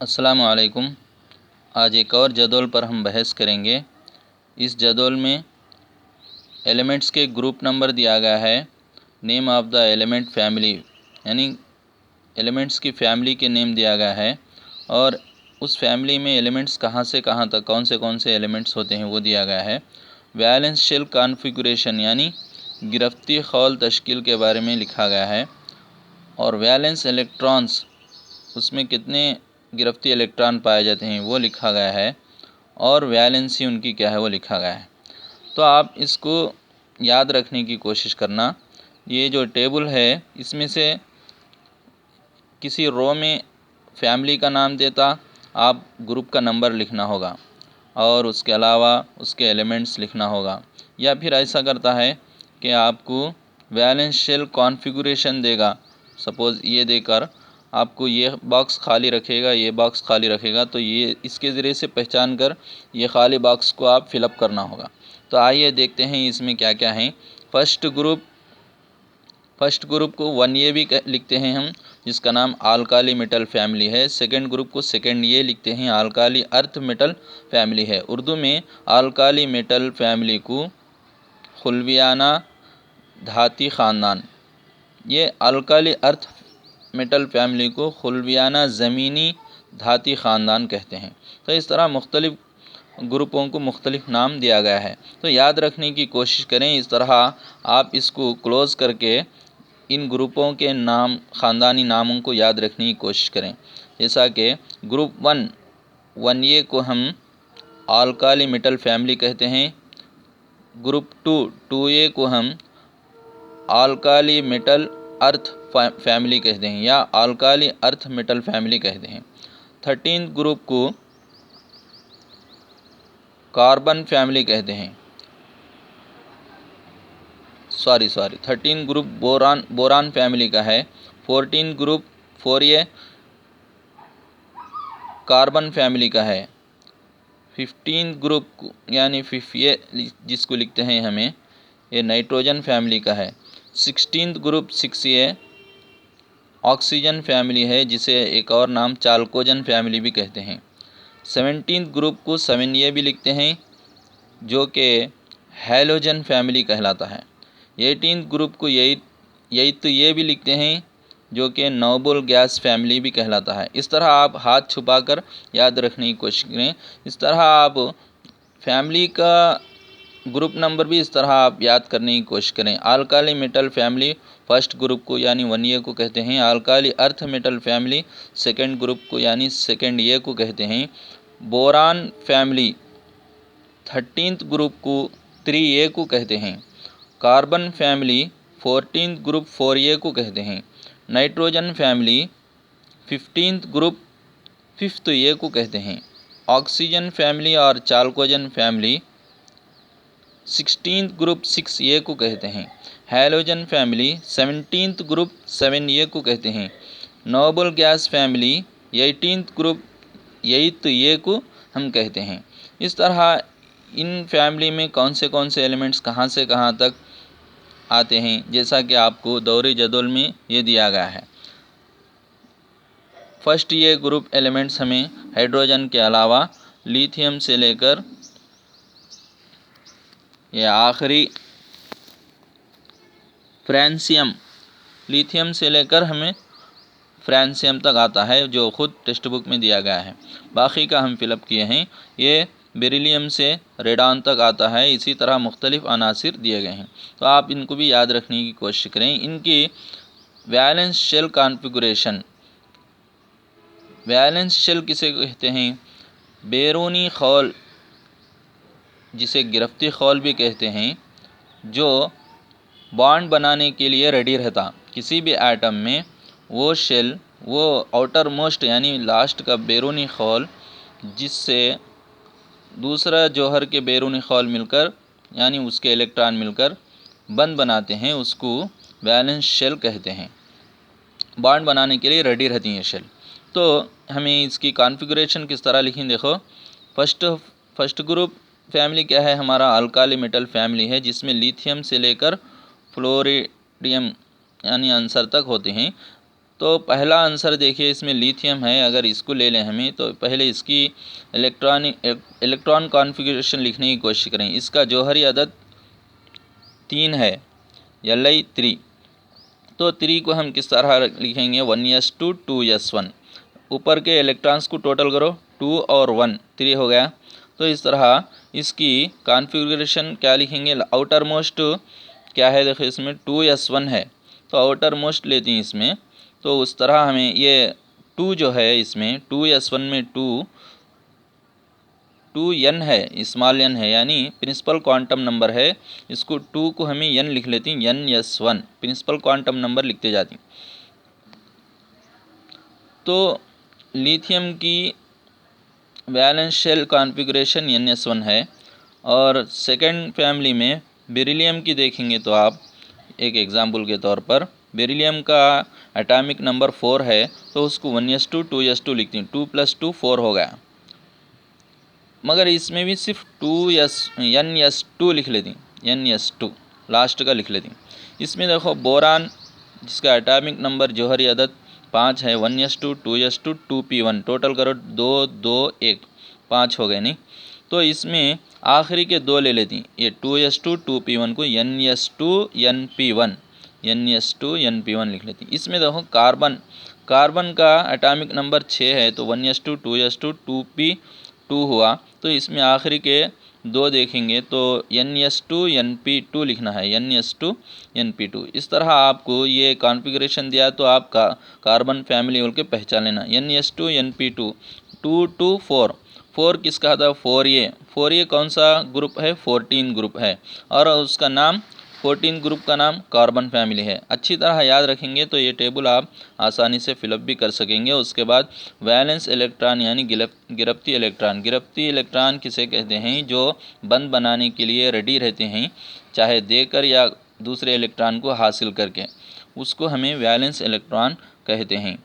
अस्सलामु अलैकुम। आज एक और जदौल पर हम बहस करेंगे। इस जदौल में एलिमेंट्स के ग्रुप नंबर दिया गया है, name of the element family यानी एलिमेंट्स की फैमिली के नेम दिया गया है, और उस फैमिली में एलिमेंट्स कहाँ से कहाँ तक कौन से एलिमेंट्स होते हैं वो दिया गया है। वैलेंस शेल कॉन्फ़िगरेशन यानी गिरफ्ती खौल तश्कील के बारे में लिखा गया है, और वैलेंस इलेक्ट्रॉन्स उसमें कितने गिरफ्ती इलेक्ट्रॉन पाए जाते हैं वो लिखा गया है, और वैलेंसी उनकी क्या है वो लिखा गया है। तो आप इसको याद रखने की कोशिश करना। ये जो टेबल है इसमें से किसी रो में फैमिली का नाम देता, आप ग्रुप का नंबर लिखना होगा और उसके अलावा उसके एलिमेंट्स लिखना होगा। या फिर ऐसा करता है कि आपको वैलेंस शेल कॉन्फ़िगरेशन देगा, सपोज़ ये देकर आपको ये बॉक्स खाली रखेगा, ये बॉक्स खाली रखेगा, तो ये इसके ज़रिए से पहचान कर ये खाली बॉक्स को आप फिलअप करना होगा। तो आइए देखते हैं इसमें क्या क्या है। फर्स्ट ग्रुप को 1A भी लिखते हैं हम, जिसका नाम आल्काली मेटल फैमिली है। सेकंड ग्रुप को 2A लिखते हैं, आल्काली अर्थ मेटल फैमिली है। उर्दू में आल्काली मेटल फैमिली को खुलवियाना धाती ख़ानदान, ये आल्काली अर्थ मेटल फैमिली को खुलवियाना ज़मीनी धाती ख़ानदान कहते हैं। तो इस तरह मुख्तलिफ़ ग्रुपों को मुख्तलिफ़ नाम दिया गया है। तो याद रखने की कोशिश करें, इस तरह आप इसको क्लोज़ करके इन ग्रुपों के नाम, ख़ानदानी नामों को याद रखने की कोशिश करें। जैसा कि ग्रुप 1A को हम आल्काली मेटल फैमिली कहते हैं। ग्रुप 2A को हम आल्काली मेटल अर्थ फैमिली कहते हैं या आल्काली अर्थ मेटल फैमिली कहते हैं। 13 ग्रुप को कार्बन फैमिली कहते हैं। 13 ग्रुप बोरान फैमिली का है। 14 ग्रुप 4A कार्बन फैमिली का है। 15 ग्रुप यानी 5A जिसको लिखते हैं हमें, ये नाइट्रोजन फैमिली का है। 16 ग्रुप 6A ऑक्सीजन फैमिली है, जिसे एक और नाम चाल्कोजन फैमिली भी कहते हैं। 17 ग्रुप को 7A भी लिखते हैं, जो कि हैलोजन फैमिली कहलाता है। 18 ग्रुप को ये भी लिखते हैं, जो कि नोबल गैस फैमिली भी कहलाता है। इस तरह आप हाथ छुपाकर याद रखने की कोशिश करें। इस तरह आप फैमिली का ग्रुप नंबर भी इस तरह आप याद करने की कोशिश करें। Alkali metal family first group को यानी 1A को कहते हैं। Alkali earth metal family second group को यानी 2A को कहते हैं। बोरान फैमिली 13th ग्रुप को 3A को कहते हैं। Carbon family 14th group 4A को कहते हैं। Nitrogen family 15th group 5A को कहते हैं। ऑक्सीजन फैमिली और चाल्कोजन फैमिली 16th ग्रुप 6A को कहते हैं। Halogen family 17th group 7A को कहते हैं। Noble gas family 18th group 8A को हम कहते हैं। इस तरह इन फैमिली में कौन से एलिमेंट्स कहाँ से कहाँ तक आते हैं, जैसा कि आपको दौरी जदौल में ये दिया गया है। फर्स्ट ये ग्रुप एलिमेंट्स हमें हाइड्रोजन के अलावा लिथियम से लेकर ये आखिरी फ्रांसियम, लिथियम से लेकर हमें फ्रांसियम तक आता है, जो ख़ुद टेक्स्ट बुक में दिया गया है। बाकी का हम फिलअप किए हैं। ये बेरिलियम से रेडॉन तक आता है। इसी तरह मुख्तलिफ़ अनासिर दिए गए हैं, तो आप इनको भी याद रखने की कोशिश करें। इनकी valence shell configuration, valence shell किसे कहते हैं? बैरूनी खौल, जिसे गिरफ्ती खौल भी कहते हैं, जो बॉन्ड बनाने के लिए रेडी रहता किसी भी एटम में। वो शेल, वो आउटर मोस्ट यानी लास्ट का बैरूनी खौल, जिससे दूसरा जौहर के बैरूनी खौल मिलकर यानी उसके इलेक्ट्रॉन मिलकर बंद बनाते हैं, उसको वैलेंस शेल कहते हैं। बॉन्ड बनाने के लिए रेडी रहती हैं शेल। तो हमें इसकी कॉन्फ़िगरेशन किस तरह लिखें, देखो। फर्स्ट ग्रुप फैमिली क्या है हमारा? अल्काली मेटल फैमिली है, जिसमें लिथियम से लेकर फ्लोरिडियम यानी आंसर तक होते हैं। तो पहला आंसर देखिए, इसमें लिथियम है। अगर इसको ले लें हमें, तो पहले इसकी इलेक्ट्रॉन कॉन्फ़िगरेशन लिखने की कोशिश करें। इसका जौहरी अदद 3 है, Li3। तो 3 को हम किस तरह लिखेंगे, 1s2 2s1। ऊपर के इलेक्ट्रॉन्स को टोटल करो, 2 और 1 3 हो गया। तो इस तरह इसकी कॉन्फ़िगरेशन क्या लिखेंगे, आउटर मोस्ट क्या है, देखो इसमें 2s1 है, तो आउटर मोस्ट लेती हैं इसमें। तो उस तरह हमें ये 2 जो है इसमें 2s1 में 2n है, स्मॉल n है, यानी प्रिंसिपल क्वांटम नंबर है। इसको 2 को हमें n लिख लेती हैं, ns1 प्रिंसिपल क्वांटम नंबर लिखते जाती। तो लिथियम की वैलेंस शेल कॉन्फ़िगरेशन ns1 है। और सेकंड फैमिली में बेरिलियम की देखेंगे तो आप एक एग्जाम्पल के तौर पर, बेरिलियम का एटॉमिक नंबर 4 है, तो उसको 1s2 2s2 लिखती हैं, 2 + 2 4 हो गया। मगर इसमें भी सिर्फ ns2 लिख लेती, ns2 लास्ट का लिख लेती। इसमें देखो बोरान जिसका एटॉमिक नंबर जौहरी अदद 5 है, 1s2 2s2 2p1, टोटल करो 2 2 1 5 हो गए नहीं। तो इसमें आखिरी के 2 ले लेती, ये 2s2 2p1 को ns2 np1 लिख लेती। इसमें देखो कार्बन का एटॉमिक नंबर 6 है, तो 1s2 2s2 2p2 हुआ। तो इसमें आखिरी के 2 देखेंगे तो ns2 np2 लिखना है, ns2 np2। इस तरह आपको ये कॉन्फ़िगरेशन दिया तो आप कार्बन फैमिली बोल के पहचान लेना, ns2 np2 2 2 4 4 किसका था, 4a कौन सा ग्रुप है, 14 ग्रुप है, और उसका नाम 14 ग्रुप का नाम कार्बन फैमिली है। अच्छी तरह याद रखेंगे तो ये टेबल आप आसानी से फिलअप भी कर सकेंगे। उसके बाद वैलेंस इलेक्ट्रॉन यानी गिरफ्ती इलेक्ट्रॉन किसे कहते हैं, जो बंद बनाने के लिए रेडी रहते हैं, चाहे देकर या दूसरे इलेक्ट्रॉन को हासिल करके, उसको हमें वैलेंस इलेक्ट्रॉन कहते हैं।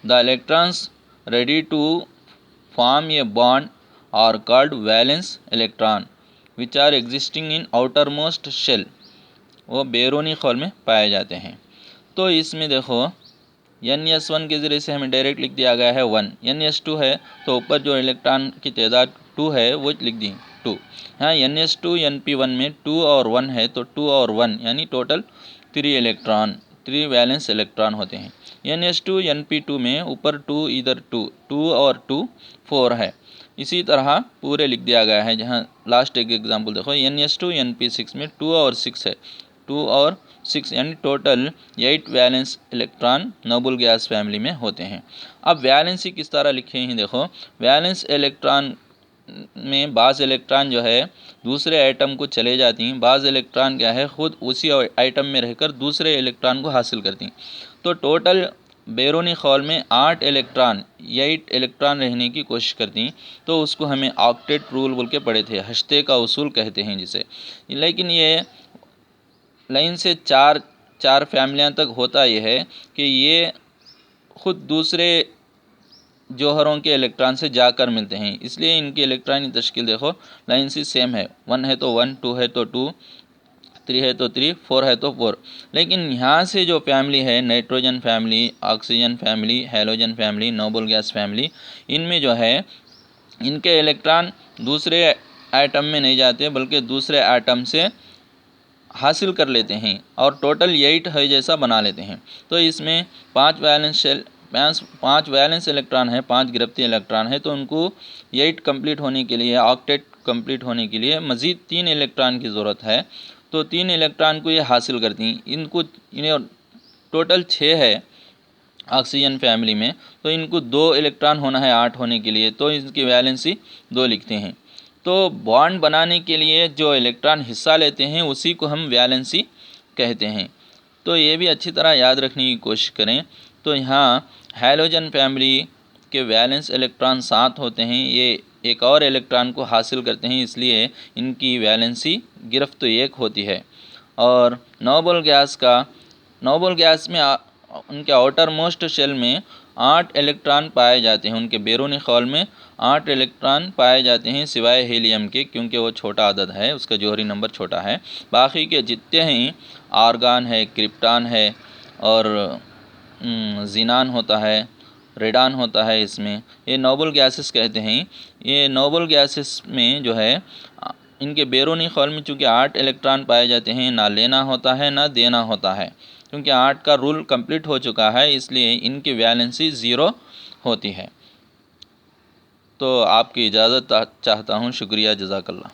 The electrons ready to form a bond are called valence electron which are existing in outermost shell, वो बैरूनी खोल में पाए जाते हैं। तो इसमें देखो ns1 के ज़रिए से हमें डायरेक्ट लिख दिया गया है 1, ns2 है तो ऊपर जो इलेक्ट्रॉन की तादाद 2 है वो लिख दी 2। हाँ, ns2 np1 में 2 और 1 है, तो 2 और 1 यानी टोटल 3 वैलेंस इलेक्ट्रॉन होते हैं। ns2 np2 में ऊपर 2 इधर 2 और 2 4 है। इसी तरह पूरे लिख दिया गया है। जहाँ लास्ट एक एग्जांपल देखो, ns2 np6 में 2 और 6 है, 2 और 6 यानी total 8 valence electron noble gas family में होते हैं। अब वैलेंसी किस तरह लिखे हैं, देखो वैलेंस इलेक्ट्रॉन में बाज़ इलेक्ट्रॉन जो है दूसरे आइटम को चले जाती हैं, बाज़ इलेक्ट्रॉन क्या है खुद उसी आइटम में रहकर दूसरे इलेक्ट्रॉन को हासिल करती हैं। तो टोटल बैरूनी खौल में 8 इलेक्ट्रॉन रहने की कोशिश करती हैं, तो उसको हमें ऑक्टेट रूल बोल के पढ़े थे, हश्ते का उसूल कहते हैं जिसे। लेकिन ये लाइन से चार फैमिलियाँ तक होता यह है कि ये खुद दूसरे जौहरों के इलेक्ट्रॉन से जाकर मिलते हैं, इसलिए इनकी इलेक्ट्रॉनिक तश्कील देखो लाइन से सेम है, 1 है तो 1, 2 है तो 2, 3 है तो 3, 4 है तो 4। लेकिन यहाँ से जो फैमिली है, nitrogen family, oxygen family, halogen family, noble gas family, इनमें जो है इनके इलेक्ट्रॉन दूसरे एटम में नहीं जाते बल्कि दूसरे एटम से हासिल कर लेते हैं और टोटल 8 है जैसा बना लेते हैं। तो इसमें 5 वैलेंस इलेक्ट्रॉन है, 5 गिरफ्ती इलेक्ट्रॉन है, तो उनको 8 कंप्लीट होने के लिए, ऑक्टेट कंप्लीट होने के लिए मज़ीद 3 इलेक्ट्रॉन की ज़रूरत है। तो 3 इलेक्ट्रॉन को ये हासिल करती हैं। इन्हें टोटल 6 है ऑक्सीजन फैमिली में, तो इनको 2 इलेक्ट्रॉन होना है 8 होने के लिए, तो इसकी वैलेंसी 2 लिखते हैं। तो बॉन्ड बनाने के लिए जो इलेक्ट्रॉन हिस्सा लेते हैं उसी को हम वैलेंसी कहते हैं। तो ये भी अच्छी तरह याद रखने की कोशिश करें। तो यहाँ हैलोजन फैमिली के वैलेंस इलेक्ट्रॉन 7 होते हैं, ये एक और इलेक्ट्रॉन को हासिल करते हैं, इसलिए इनकी वैलेंसी गिरफ्त तो 1 होती है। और नोबल गैस में उनके आउटर मोस्ट शेल में 8 इलेक्ट्रॉन पाए जाते हैं, उनके बैरूनी खौल में 8 इलेक्ट्रॉन पाए जाते हैं सिवाय हीलियम के, क्योंकि वो छोटा अदद है, उसका जौहरी नंबर छोटा है। बाकी के जितने हैं आर्गन है, क्रिप्टॉन है और जीनान होता है, रेडान होता है। इसमें ये नोबल गैसेस कहते हैं। ये नोबल गैसेस में जो है इनके बैरूनी खौल में चूँकि 8 इलेक्ट्रॉन पाए जाते हैं, ना लेना होता है ना देना होता है। क्योंकि 8 का रूल कंप्लीट हो चुका है, इसलिए इनकी वैलेंसी 0 होती है। तो आपकी इजाज़त चाहता हूँ। शुक्रिया, जज़ाकल्लाह।